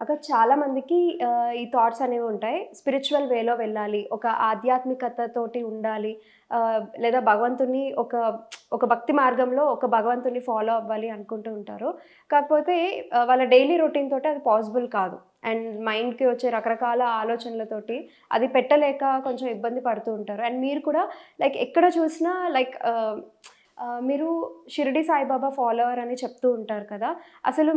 అక్కడ చాలా మందికి ఈ థాట్స్ అనేవి ఉంటాయి. స్పిరిచ్యువల్ వేలో వెళ్ళాలి. ఒక ఆధ్యాత్మికతతోటి ఉండాలి. లేదా భగవంతుడిని ఒక భక్తి మార్గంలో ఒక భగవంతుడిని ఫాలో అవ్వాలి అనుకుంటూ ఉంటారు. కాకపోతే వాళ్ళ డైలీ రొటీన్ తోటి అది పాసిబుల్ కాదు. అండ్ మైండ్‌కి వచ్చే రకరకాల ఆలోచనలతోటి అది పెట్టలేక కొంచెం ఇబ్బంది పడుతూ ఉంటారు. అండ్ మీరు కూడా లైక్ ఎక్కడ చూసినా లైక్ మీరు షిరిడి సాయిబాబా ఫాలోవర్ అని చెప్తూ ఉంటారు కదా! అసలు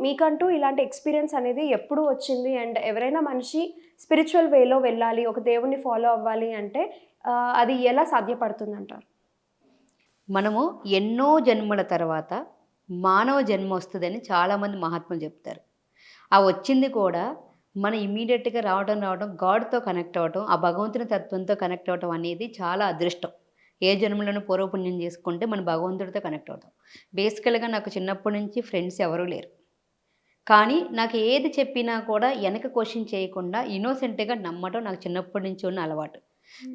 మీకంటూ ఇలాంటి ఎక్స్‌పీరియన్స్ అనేది ఎప్పుడు వచ్చింది? అండ్ ఎవరైనా మనిషి స్పిరిచ్యువల్ వేలో వెళ్ళాలి, ఒక దేవుడిని ఫాలో అవ్వాలి అంటే అది ఎలా సాధ్యపడుతుందంటారు? మనము ఎన్నో జన్మల తర్వాత మానవ జన్మ వస్తదని చాలామంది మహాత్ములు చెప్తారు. ఆ వచ్చింది కూడా మనం ఇమ్మీడియేట్‌గా రావడం గాడ్‌తో కనెక్ట్ అవ్వటం, ఆ భగవంతుని తత్వంతో కనెక్ట్ అవ్వటం అనేది చాలా అదృష్టం. ఏ జన్మలోనూ పూర్వపుణ్యం చేసుకుంటే మనం భగవంతుడితో కనెక్ట్ అవుతాం. బేసికల్‌గా నాకు చిన్నప్పటి నుంచి ఫ్రెండ్స్ ఎవరూ లేరు. కానీ నాకు ఏది చెప్పినా కూడా ఎనక క్వెషన్ చేయకుండా ఇన్నోసెంట్‌గా నమ్మటం నాకు చిన్నప్పటి నుంచి ఉన్న అలవాటు.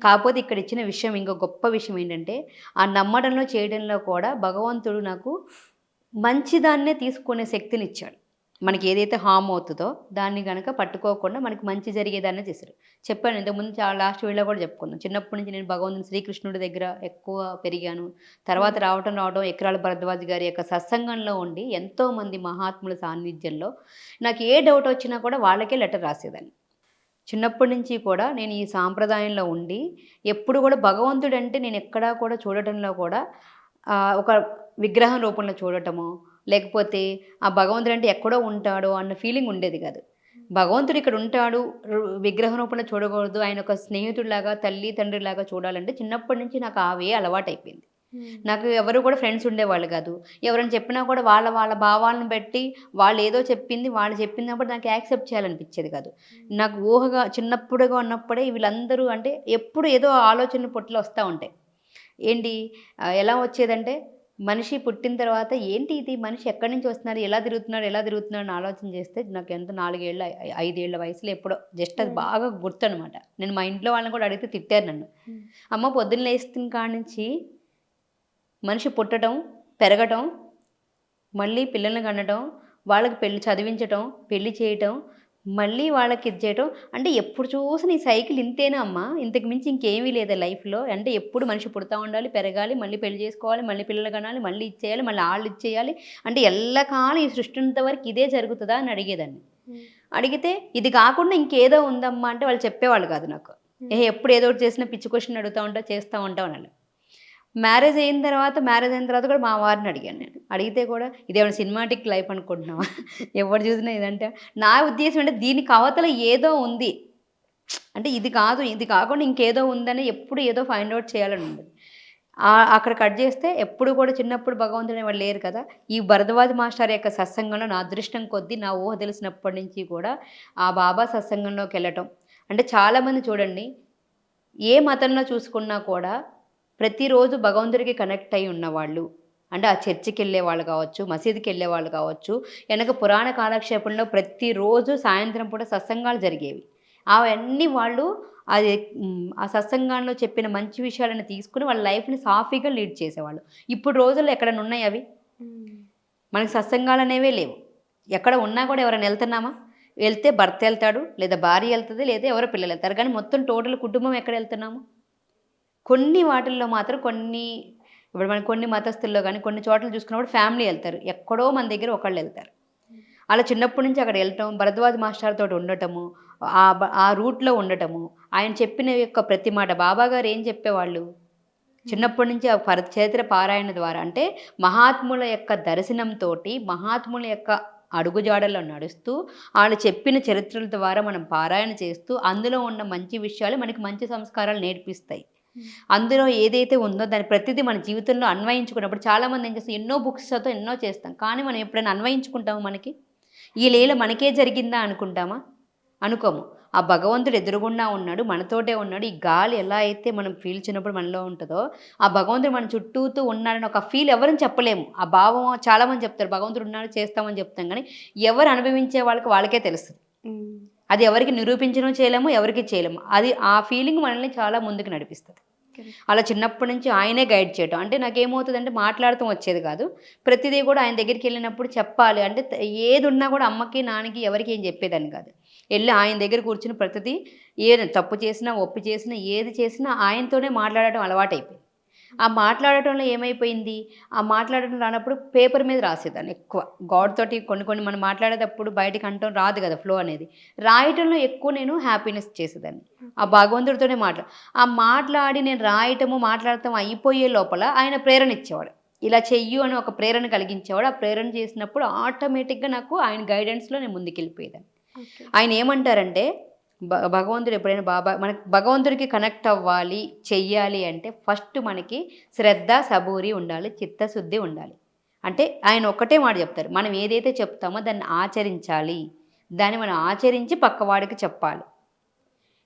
కాపోతే ఇక్కడ ఇచ్చిన విషయం ఇంకో గొప్ప విషయం ఏంటంటే, ఆ నమ్మడంలో, చేయడంలో కూడా భగవంతుడు నాకు మంచిదాన్నే తీసుకునే శక్తినిచ్చాడు. మనకి ఏదైతే హార్మ్ అవుతదో దాన్ని గనక పట్టుకోకుండా మనకి మంచి జరిగేదాన్నే చేశారు. చెప్పాను ఇంతకుముందు లాస్ట్ వీడియోలో కూడా చెప్పుకున్నాం. చిన్నప్పటి నుంచి నేను భగవంతుని శ్రీకృష్ణుడి దగ్గర ఎక్కువ పెరిగాను. తర్వాత రావడం ఎకరాల భరద్వాజ్ గారి యొక్క సత్సంగంలో ఉండి ఎంతోమంది మహాత్ముల సాన్నిధ్యంలో నాకు ఏ డౌట్ వచ్చినా కూడా వాళ్ళకే లెటర్ రాసేదాన్ని. చిన్నప్పటి నుంచి కూడా నేను ఈ సాంప్రదాయంలో ఉండి ఎప్పుడు కూడా భగవంతుడంటే నేను ఎక్కడా కూడా చూడటంలో కూడా ఒక విగ్రహం రూపంలో చూడటమో, లేకపోతే ఆ భగవంతుడంటే ఎక్కడో ఉంటాడో అన్న ఫీలింగ్ ఉండేది కాదు. భగవంతుడు ఇక్కడ ఉంటాడు, విగ్రహం రూపంలో చూడకూడదు, ఆయన ఒక స్నేహితుడిలాగా, తల్లి, తండ్రిలాగా చూడాలంటే చిన్నప్పటి నుంచి నాకు ఆ వే అలవాటయిపోయింది. నాకు ఎవరు కూడా ఫ్రెండ్స్ ఉండేవాళ్ళు కాదు. ఎవరైనా చెప్పినా కూడా వాళ్ళ వాళ్ళ భావాలను బట్టి వాళ్ళేదో చెప్పింది, వాళ్ళు చెప్పినప్పుడు నాకు యాక్సెప్ట్ చేయాలనిపిచ్చేది కాదు. నాకు ఊహగా చిన్నప్పుడుగా ఉన్నప్పుడే వీళ్ళందరూ అంటే ఎప్పుడు ఏదో ఆలోచనలు పుట్టలు వస్తా ఉంటాయి. ఏంటి ఎలా వచ్చేదంటే మనిషి పుట్టిన తర్వాత ఏంటి ఇది మనిషి ఎక్కడి నుంచి వస్తున్నాడు? ఎలా తిరుగుతున్నాడు అని ఆలోచన చేస్తే నాకు ఎంత 4 ఏళ్ల, 5 ఏళ్ల వయసులో ఎప్పుడో జస్ట్ అది బాగా గుర్తనమాట. నేను మా ఇంట్లో వాళ్ళని కూడా అడిగితే తిట్టారు నన్ను. అమ్మ పొద్దున్న లేస్తున్న కాడ్నుంచి మనిషి పుట్టటం, పెరగటం, మళ్ళీ పిల్లల్ని కనడం, వాళ్ళకి పెళ్లి చదివించటం, పెళ్లి చేయటం, మళ్ళీ వాళ్ళకి ఇది చేయటం. అంటే ఎప్పుడు చూసినా ఈ సైకిల్ ఇంతేనా అమ్మా? ఇంతకు మించి ఇంకేమీ లేదా లైఫ్‌లో? అంటే ఎప్పుడు మనిషి పుడతా ఉండాలి, పెరగాలి, మళ్ళీ పెళ్లి చేసుకోవాలి, మళ్ళీ పిల్లలు కనాలి, మళ్ళీ ఇది చేయాలి, మళ్ళీ ఆళ్ళు ఇది చేయాలి. అంటే ఎల్లకాలం ఈ సృష్టి ఉన్నంత వరకు ఇదే జరుగుతదా అని అడిగేదాన్ని. అడిగితే ఇది కాకుండా ఇంకేదో ఉందమ్మా అంటే వాళ్ళు చెప్పేవాళ్ళు కాదు నాకు. ఎప్పుడు ఏదో ఒకటి చేసినా పిచ్చి క్వెషన్ అడుగుతా ఉంటావు, చేస్తా ఉంటావు అని. మ్యారేజ్ అయిన తర్వాత కూడా మా వారిని అడిగాను నేను. అడిగితే కూడా ఇదేమైనా సినిమాటిక్ లైఫ్ అనుకుంటున్నావా? ఎవరు చూసినా ఇదంటే నా ఉద్దేశ్యం అంటే దీనికి అవతల ఏదో ఉంది. అంటే ఇది కాదు, ఇది కాకుండా ఇంకేదో ఉందని ఎప్పుడు ఏదో ఫైండ్ ఔట్ చేయాలని ఉండదు. అక్కడ కట్ చేస్తే ఎప్పుడు కూడా చిన్నప్పుడు భగవంతుడు అనేవాడు లేరు కదా! ఈ భరద్వాజ్ మాస్టర్ యొక్క సత్సంగంలో నా అదృష్టం కొద్దీ నా ఊహ తెలిసినప్పటి నుంచి కూడా ఆ బాబా సత్సంగంలోకెళ్ళటం. అంటే చాలామంది చూడండి ఏ మతంలో చూసుకున్నా కూడా ప్రతిరోజు భగవంతుడికి కనెక్ట్ అయ్యి ఉన్నవాళ్ళు. అంటే ఆ చర్చికెళ్ళే వాళ్ళు కావచ్చు, మసీదుకెళ్ళే వాళ్ళు కావచ్చు, వెనక పురాణ కాలక్షేపంలో ప్రతిరోజు సాయంత్రం పూట సత్సంగాలు జరిగేవి. అవన్నీ వాళ్ళు అది ఆ సత్సంగాల్లో చెప్పిన మంచి విషయాలను తీసుకొని వాళ్ళ లైఫ్‌ని సాఫీగా లీడ్ చేసేవాళ్ళు. ఇప్పుడు రోజుల్లో ఎక్కడన్నా ఉన్నాయా అవి? మనకు సత్సంగాలనేవే లేవు. ఎక్కడ ఉన్నా కూడా ఎవరైనా ఎళ్తున్నామా? వెళ్తే భర్త ఎళ్తాడు, లేదా భార్య ఎళ్తది, లేదా ఎవరో పిల్లలెళ్తారు. కానీ మొత్తం టోటల్ కుటుంబం ఎక్కడెళ్తున్నాము? కొన్ని వాటిల్లో మాత్రం ఇప్పుడు మనం కొన్ని మతస్థుల్లో గానీ, కొన్ని చోట్ల చూసుకున్నప్పుడు ఫ్యామిలీ ఎళ్తారు. ఎక్కడో మన దగ్గర ఒకళ్ళెళ్తారు. అలా చిన్నప్పటి నుంచి అక్కడ ఎళ్ళటం, భరద్వాజ్ మాస్టర్ తోటి ఉండటము, ఆ రూట్‌లో ఉండటము, ఆయన చెప్పిన యొక్క ప్రతి మాట బాబాగారు ఏం చెప్పేవాళ్ళు? చిన్నప్పటి నుంచి ఆ చరిత్ర పారాయణ ద్వారా అంటే మహాత్ముల యొక్క దర్శనంతోటి, మహాత్ముల యొక్క అడుగుజాడల్లో నడుస్తూ, ఆళ్ళు చెప్పిన చరిత్రల ద్వారా మనం పారాయణ చేస్తూ, అందులో ఉన్న మంచి విషయాలు మనకి మంచి సంస్కారాలు నేర్పిస్తాయి. అందులో ఏదైతే ఉందో దాని ప్రతిదీ మన జీవితంలో అన్వయించుకున్నప్పుడు చాలామంది ఏం చేస్తాం ఎన్నో బుక్స్ చదువుతాం, ఎన్నో చేస్తాం. కానీ మనం ఎప్పుడైనా అన్వయించుకుంటామా మనకి? ఈ లీల మనకే జరిగిందా అనుకుంటామా? అనుకోము. ఆ భగవంతుడు ఎదురుగుండా ఉన్నాడు, మనతోటే ఉన్నాడు. ఈ గాలి ఎలా అయితే మనం పీల్చినప్పుడు మనలో ఉంటదో, ఆ భగవంతుడు మన చుట్టూతూ ఉన్నాడని ఒక ఫీల్ ఎవరిని చెప్పలేము. ఆ భావం చాలామంది చెప్తారు భగవంతుడు ఉన్నాడు చేస్తామని చెప్తాం కానీ, ఎవరు అనుభవించే వాళ్ళకే తెలుస్తది. అది ఎవరికి నిరూపించడం చేయలేము, ఎవరికీ చేయలేము. అది ఆ ఫీలింగ్ మనల్ని చాలా ముందుకు నడిపిస్తది. అలా చిన్నప్పటి నుంచి ఆయనే గైడ్ చేయటం. అంటే నాకేమవుతదంటే మాట్లాడటం వచ్చేది కాదు. ప్రతిదీ కూడా ఆయన దగ్గరికి వెళ్ళినప్పుడు చెప్పాలి అంటే ఏదున్నా కూడా అమ్మకి, నాన్నకి ఎవరికీ ఏం చెప్పేదాన్ని కాదు. ఎళ్లి ఆయన దగ్గర కూర్చొని ప్రతిదీ ఏది తప్పు చేసినా, ఒప్పు చేసినా, ఏది చేసినా ఆయనతోనే మాట్లాడటం అలవాటైపోయింది. ఆ మాట్లాడటంలో ఏమైపోయింది, ఆ మాట్లాడటం రానప్పుడు పేపర్ మీద రాసేదాన్ని ఎక్కువ. గాడ్ తోటి కొన్ని కొన్ని మనం మాట్లాడేటప్పుడు బయటికి అనటం రాదు కదా! ఫ్లో అనేది. రాయటంలో ఎక్కువ నేను హ్యాపీనెస్ చేసేదాన్ని. ఆ భగవంతుడితోనే ఆ మాట్లాడి నేను రాయటము, మాట్లాడటం అయిపోయే లోపల ఆయన ప్రేరణ ఇచ్చేవాడు. ఇలా చెయ్యు అని ఒక ప్రేరణ కలిగించేవాడు. ఆ ప్రేరణ చేసినప్పుడు ఆటోమేటిక్‌గా నాకు ఆయన గైడెన్స్‌లో నేను ముందుకెళ్ళిపోయేదాన్ని. ఓకే. ఆయన ఏమంటారంటే భగవంతుడు ఎప్పుడైనా మనకు భగవంతుడికి కనెక్ట్ అవ్వాలి, చెయ్యాలి అంటే ఫస్ట్ మనకి శ్రద్ధ, సబూరి ఉండాలి, చిత్తశుద్ధి ఉండాలి. అంటే ఆయన ఒక్కటే మాట చెప్తారు. మనం ఏదైతే చెప్తామో దాన్ని ఆచరించాలి. దాన్ని మనం ఆచరించి పక్కవాడికి చెప్పాలి.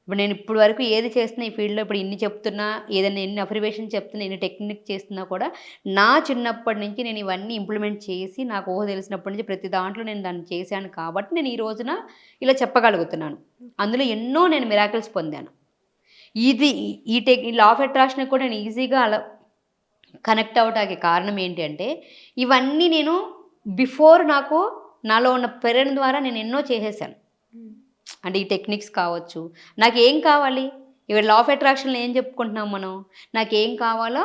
ఇప్పుడు నేను ఇప్పటి వరకు ఏది చేస్తున్నా ఈ ఫీల్డ్‌లో ఇప్పుడు ఇన్ని చెప్తున్నా, ఏదైనా ఎన్ని అఫర్మేషన్ చెప్తున్నా, ఎన్ని టెక్నిక్ చేస్తున్నా కూడా నా చిన్నప్పటి నుంచి నేను ఇవన్నీ ఇంప్లిమెంట్ చేసి నాకు ఊహ తెలిసినప్పటి నుంచి ప్రతి దాంట్లో నేను దాన్ని చేశాను కాబట్టి నేను ఈ రోజున ఇలా చెప్పగలుగుతున్నాను. అందులో ఎన్నో నేను మిరాకిల్స్ పొందాను. ఇది ఈ లా ఆఫ్ అట్రాక్షన్‌కి కూడా నేను ఈజీగా అలా కనెక్ట్ అవ్వటానికి కారణం ఏంటి అంటే ఇవన్నీ నేను నాకు నాలో ఉన్న ప్రేరణ ద్వారా నేను ఎన్నో చేసేసాను. అంటే ఈ టెక్నిక్స్ కావచ్చు. నాకేం కావాలి? ఇక్కడ లా ఆఫ్ అట్రాక్షన్‌లో ఏం చెప్పుకుంటున్నాం మనం? నాకేం కావాలో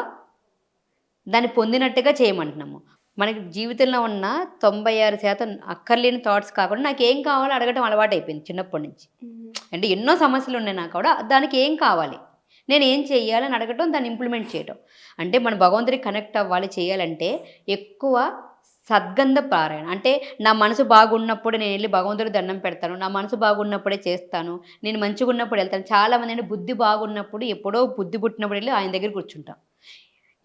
దాన్ని పొందినట్టుగా చేయమంటున్నాము. మనకి జీవితంలో ఉన్న 96% అక్కర్లేని థాట్స్ కాకుండా నాకేం కావాలో అడగటం అలవాటైపోయింది చిన్నప్పటి నుంచి. అంటే ఎన్నో సమస్యలున్నాయి నాకు కూడా దానికి ఏం కావాలి? నేనేం చెయ్యాలని అడగటం, దాన్ని ఇంప్లిమెంట్ చేయటం. అంటే మనం భగవంతుడికి కనెక్ట్ అవ్వాలి చేయాలంటే ఎక్కువ సద్గంధ పారాయణ. అంటే నా మనసు బాగున్నప్పుడు నేనెళ్ళి భగవంతుడికి దండం పెడతాను. నా మనసు బాగున్నప్పుడే చేస్తాను. నేను మంచిగున్నప్పుడు ఎళ్తాను. చాలామంది అంటే బుద్ధి బాగున్నప్పుడు ఎప్పుడో బుద్ధి పుట్టినప్పుడు ఎళ్లి ఆయన దగ్గర కూర్చుంటాం.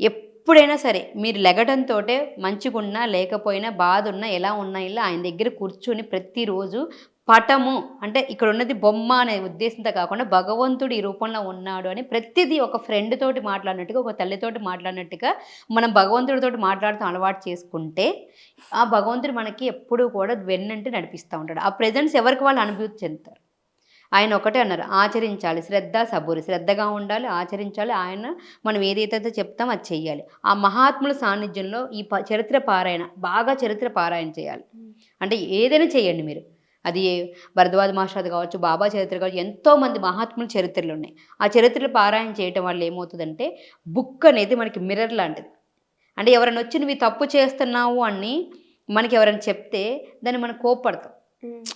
ఎప్పుడైనా సరే మీరు లెగటంతోటే మంచిగున్నా, లేకపోయినా, బాధున్నా, ఎలా ఉన్నా ఎళ్లి ఆయన దగ్గర కూర్చొని ప్రతిరోజు పటము అంటే ఇక్కడున్నది బొమ్మ అనే ఉద్దేశంతో కాకుండా భగవంతుడు ఈ రూపంలో ఉన్నాడు అని ప్రతిదీ ఒక ఫ్రెండ్ తోటి మాట్లాడినట్టుగా, ఒక తల్లితోటి మాట్లాడినట్టుగా మనం భగవంతుడితోటి మాట్లాడటం అలవాటు చేసుకుంటే, ఆ భగవంతుడు మనకి ఎప్పుడూ కూడా వెన్నంటి నడిపిస్తా ఉంటాడు. ఆ ప్రెజెన్స్ ఎవరికి వాళ్ళు అనుభూతి చెందుతారు. ఆయన ఒకటే అన్నారు, ఆచరించాలి. శ్రద్ధ, సబూరి. శ్రద్ధగా ఉండాలి, ఆచరించాలి. ఆయన మనం ఏదైతే చెప్తామో అది చెయ్యాలి. ఆ మహాత్ముల సాన్నిధ్యంలో ఈ చరిత్ర పారాయణ, బాగా చరిత్ర పారాయణ చేయాలి. అంటే ఏదైనా చేయండి మీరు. అది భరద్వాజ మాస్టర్‌ది కావచ్చు, బాబా చరిత్ర కావచ్చు, ఎంతోమంది మహాత్ముల చరిత్రలున్నాయి. ఆ చరిత్రలు పారాయణ చేయటం వల్ల ఏమవుతదంటే, బుక్ అనేది మనకి మిర్రర్ లాంటిది. అంటే ఎవరైనా వచ్చి నువ్వు ఈ తప్పు చేస్తున్నావు అని మనకి ఎవరైనా చెప్తే దాన్ని మనం కోప్పడతాం.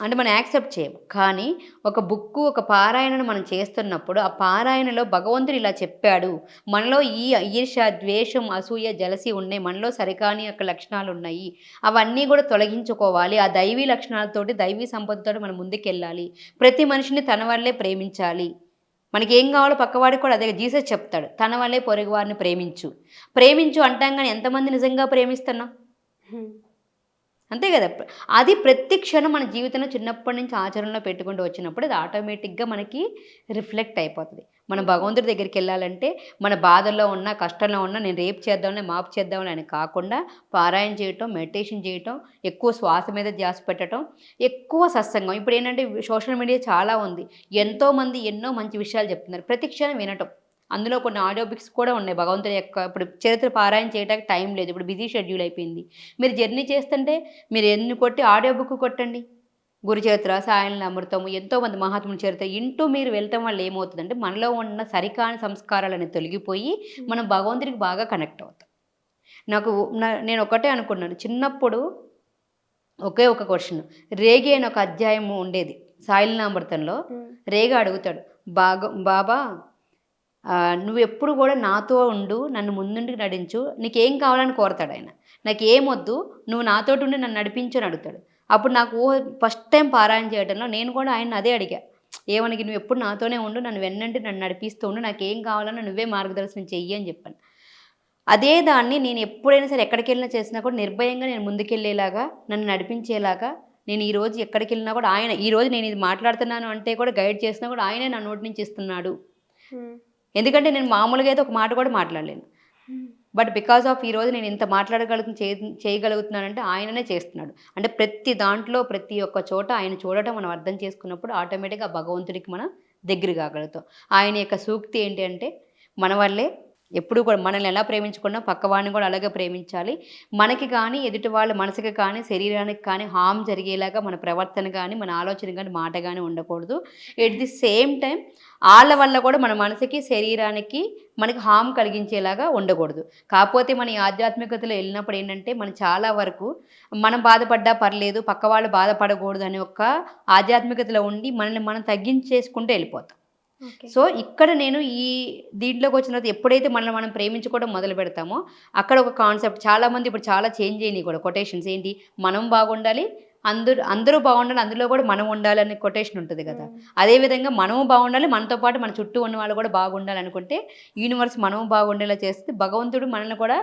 అంటే మనం యాక్సెప్ట్ చేయం. కానీ ఒక బుక్కు, ఒక పారాయణను మనం చేస్తున్నప్పుడు ఆ పారాయణలో భగవంతుడు ఇలా చెప్పాడు. మనలో ఈ ఈర్ష్య, ద్వేషం, అసూయ, జలసి ఉన్నాయి. మనలో సరికాని యొక్క లక్షణాలున్నాయి. అవన్నీ కూడా తొలగించుకోవాలి. ఆ దైవీ లక్షణాలతోటి, దైవీ సంపదతోటి మనం ముందుకెళ్ళాలి. ప్రతి మనిషిని తన వల్లే ప్రేమించాలి. మనకేం కావాలో పక్కవాడికి కూడా అదే జీసస్ చెప్తాడు. తన వల్లే పొరుగువారిని ప్రేమించు. ప్రేమించు అంటాం గానీ ఎంతమంది నిజంగా ప్రేమిస్తున్నాం? అంతే కదా! అది ప్రతి క్షణం మన జీవితంలో చిన్నప్పటి నుంచి ఆచరణలో పెట్టుకుంటూ వచ్చినప్పుడు అది ఆటోమేటిక్‌గా మనకి రిఫ్లెక్ట్ అయిపోతది. మనం భగవంతుడి దగ్గరికెళ్ళాలంటే మన బాధల్లో ఉన్నా, కష్టంలో ఉన్నా నేను రేపు చేద్దాంలే, మాపు చేద్దాంలే అని కాకుండా పారాయణ చేయటం, మెడిటేషన్ చేయటం, ఎక్కువ శ్వాస మీద ధ్యాస పెట్టటం, ఎక్కువ సత్సంగం. ఇప్పుడేంటంటే సోషల్ మీడియా చాలా ఉంది. ఎంతోమంది ఎన్నో మంచి విషయాలు చెప్తున్నారు. ప్రతి క్షణం వినటం. అందులో కొన్ని ఆడియో బుక్స్ కూడా ఉన్నాయి. భగవంతుడి యొక్క ఇప్పుడు చరిత్ర పారాయణ చేయడానికి టైం లేదు. ఇప్పుడు బిజీ షెడ్యూల్ అయిపోయింది. మీరు జర్నీ చేస్తుంటే మీరు ఎన్ని కొట్టి ఆడియో బుక్ కొట్టండి. గురు చరిత్ర, సాయన అమృతము, ఎంతోమంది మహాత్ముల చరిత్ర ఇంటూ మీరు వెళ్ళటం వల్ల ఏమవుతుందంటే మనలో ఉన్న సరికాని సంస్కారాలన్నీ తొలగిపోయి మనం భగవంతుడికి బాగా కనెక్ట్ అవుతాం. నేను ఒకటే అనుకున్నాను. చిన్నప్పుడు ఒకే ఒక క్వశ్చన్. రేగి అని ఒక అధ్యాయం ఉండేది సాయిలీలామృతంలో. రేగి అడుగుతాడు, బాబా నువ్వెప్పుడు కూడా నాతో ఉండు, నన్ను ముందుండి నడించు. నీకేం కావాలని కోరతాడు ఆయన. నాకేమొద్దు, నువ్వు నాతోటి ఉండి నన్ను నడిపించు అని అడుగుతాడు. అప్పుడు నాకు ఫస్ట్ టైం పారాయణ చేయడంలో నేను కూడా ఆయన్ని అదే అడిగా. ఏమనకి నువ్వెప్పుడు నాతోనే ఉండు, నన్ను వెన్నంటి నన్ను నడిపిస్తూ ఉండు, నాకేం కావాలన్నా నువ్వే మార్గదర్శనం చెయ్యి అని చెప్పాను. అదే దాన్ని నేను ఎప్పుడైనా సరే ఎక్కడికెళ్ళినా చేసినా కూడా నిర్భయంగా నేను ముందుకెళ్ళేలాగా, నన్ను నడిపించేలాగా నేను ఈరోజు ఎక్కడికెళ్ళినా కూడా ఆయన ఈరోజు నేను ఇది మాట్లాడుతున్నాను అంటే కూడా గైడ్ చేసినా కూడా ఆయనే నా నోటి నుంచి ఇస్తున్నాడు. ఎందుకంటే నేను మామూలుగా అయితే ఒక మాట కూడా మాట్లాడలేను. బట్ బికాస్ ఆఫ్ ఈరోజు నేను ఇంత చేయగలుగుతున్నానంటే ఆయననే చేస్తున్నాడు. అంటే ప్రతి దాంట్లో ప్రతి ఒక్క చోట ఆయన చూడటం మనం అర్థం చేసుకున్నప్పుడు ఆటోమేటిక్‌గా భగవంతుడికి మనం దగ్గర కాగలుగుతాం. ఆయన యొక్క సూక్తి ఏంటి అంటే మన వల్లే ఎప్పుడు కూడా మనల్ని ఎలా ప్రేమించుకున్నా పక్కవాడిని కూడా అలాగే ప్రేమించాలి. మనకి కానీ, ఎదుటి వాళ్ళ మనసుకి కానీ, శరీరానికి కానీ హార్మ్ జరిగేలాగా మన ప్రవర్తన గానీ, మన ఆలోచన గానీ, మాట గానీ ఉండకూడదు. ఎట్ ది సేమ్ టైమ్ ఆళ్ళ వల్ల కూడా మన మనసుకి, శరీరానికి మనకి హార్మ్ కలిగించేలాగా ఉండకూడదు. కాపోతే మన ఈ ఆధ్యాత్మికతలో ఎళ్ళినప్పుడు ఏంటంటే, మనం చాలా వరకు మనం బాధపడ్డా పర్లేదు, పక్కవాళ్ళు బాధపడకూడదు అనే ఒక ఆధ్యాత్మికతలో ఉండి మనల్ని మనం తగ్గించేసుకుంటూ ఎళ్ళిపోతాం. ఓకే. సో, ఇక్కడ నేను ఈ దీంట్లోకొచ్చిన తర్వాత ఎప్పుడైతే మనల్ని మనం ప్రేమించుకోవడం మొదలు పెడతామో, అక్కడ ఒక కాన్సెప్ట్ చాలామంది ఇప్పుడు చాలా చేంజ్ అయినాయి కూడా కొటేషన్స్ ఏంటి? మనం బాగుండాలి, అందరూ బాగుండాలి, అందులో కూడా మనం ఉండాలనే కొటేషన్ ఉంటది కదా! అదే విధంగా మనము బాగుండాలి, మనతో పాటు మన చుట్టూ ఉన్న వాళ్ళు కూడా బాగుండాలనుకుంటే, యూనివర్స్ మనము బాగుండేలా చేస్తే భగవంతుడు మనల్ని కూడా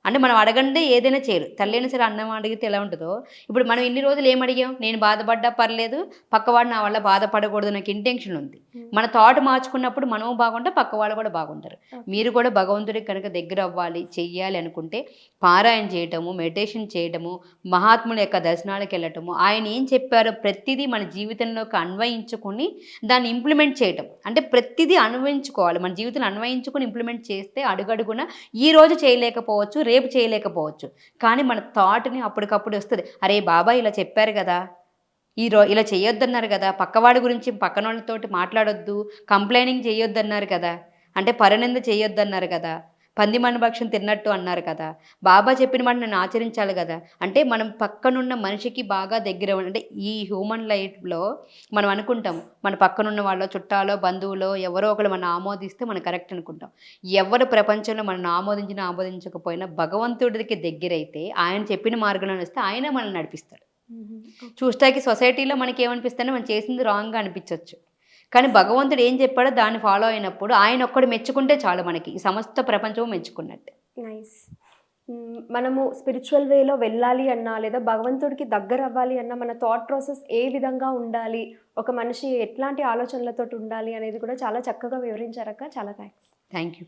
అంటే మనం అడగందే ఏదైనా చేయరు. తల్లైనా సరే అన్నం అడిగితే ఎలా ఉంటదో, ఇప్పుడు మనం ఇన్ని రోజులు ఏం అడిగాం? నేను బాధపడ్డా పర్లేదు, పక్కవాడు నా వల్ల బాధపడకూడదు నాకు ఇంటెన్షన్ ఉంది. మన థాట్ మార్చుకున్నప్పుడు మనము బాగుంటే పక్కవాళ్ళు కూడా బాగుంటారు. మీరు కూడా భగవంతుడికి కనుక దగ్గర అవ్వాలి, చెయ్యాలి అనుకుంటే పారాయణ చేయటము, మెడిటేషన్ చేయటము, మహాత్ముల యొక్క దర్శనాలకెళ్ళటము, ఆయన ఏం చెప్పారో ప్రతిదీ మన జీవితంలోకి అన్వయించుకొని దాన్ని ఇంప్లిమెంట్ చేయటం. అంటే ప్రతిదీ అన్వయించుకోవాలి. మన జీవితంలో అన్వయించుకొని ఇంప్లిమెంట్ చేస్తే అడుగడుగున ఈరోజు చేయలేకపోవచ్చు, రేపు చేయలేకపోవచ్చు. కానీ మన థాట్‌ని అప్పటికప్పుడు వస్తది. అరే! బాబా ఇలా చెప్పారు గదా! ఇలా చేయొద్దన్నారు గదా! పక్కవాడి గురించి పక్కనోళ్ళతోటి మాట్లాడొద్దు, కంప్లెయినింగ్ చేయొద్దన్నారు కదా! అంటే పరనింద చేయొద్దన్నారు కదా! పందిమన భక్షం తిన్నట్టు అన్నారు కదా! బాబా చెప్పిన మాట నేను ఆచరించాలి గదా! అంటే మనం పక్కనున్న మనిషికి బాగా దగ్గర అంటే ఈ హ్యూమన్ లైఫ్‌లో మనం అనుకుంటాం. మన పక్కనున్న వాళ్ళో, చుట్టాలో, బంధువులో ఎవరో ఒకళ్ళు మనల్ని ఆమోదిస్తే మనం కరెక్ట్ అనుకుంటాం. ఎవరు ప్రపంచంలో మనల్ని ఆమోదించినా, ఆమోదించకపోయినా భగవంతుడికి దగ్గరైతే ఆయన చెప్పిన మార్గంలో నడిస్తే ఆయనే మనల్ని నడిపిస్తాడు. చూస్తాకి సొసైటీలో మనకేమనిపిస్తదంటే మనం చేసింది రాంగ్‌గా అనిపించొచ్చు. కానీ భగవంతుడు ఏం చెప్పాడో దాన్ని ఫాలో అయినప్పుడు ఆయన ఒక్కడు మెచ్చుకుంటే చాలు మనకి. ఈ సమస్త ప్రపంచం మెచ్చుకున్నట్టే. నైస్. మనము స్పిరిచువల్ వేలో వెళ్ళాలి అన్నా, లేదా భగవంతుడికి దగ్గరవ్వాలి అన్నా, మన థాట్ ప్రాసెస్ ఏ విధంగా ఉండాలి, ఒక మనిషి ఎట్లాంటి ఆలోచనలతోటి ఉండాలి అనేది కూడా చాలా చక్కగా వివరించారక్క. చాలా థాంక్స్. Thank you.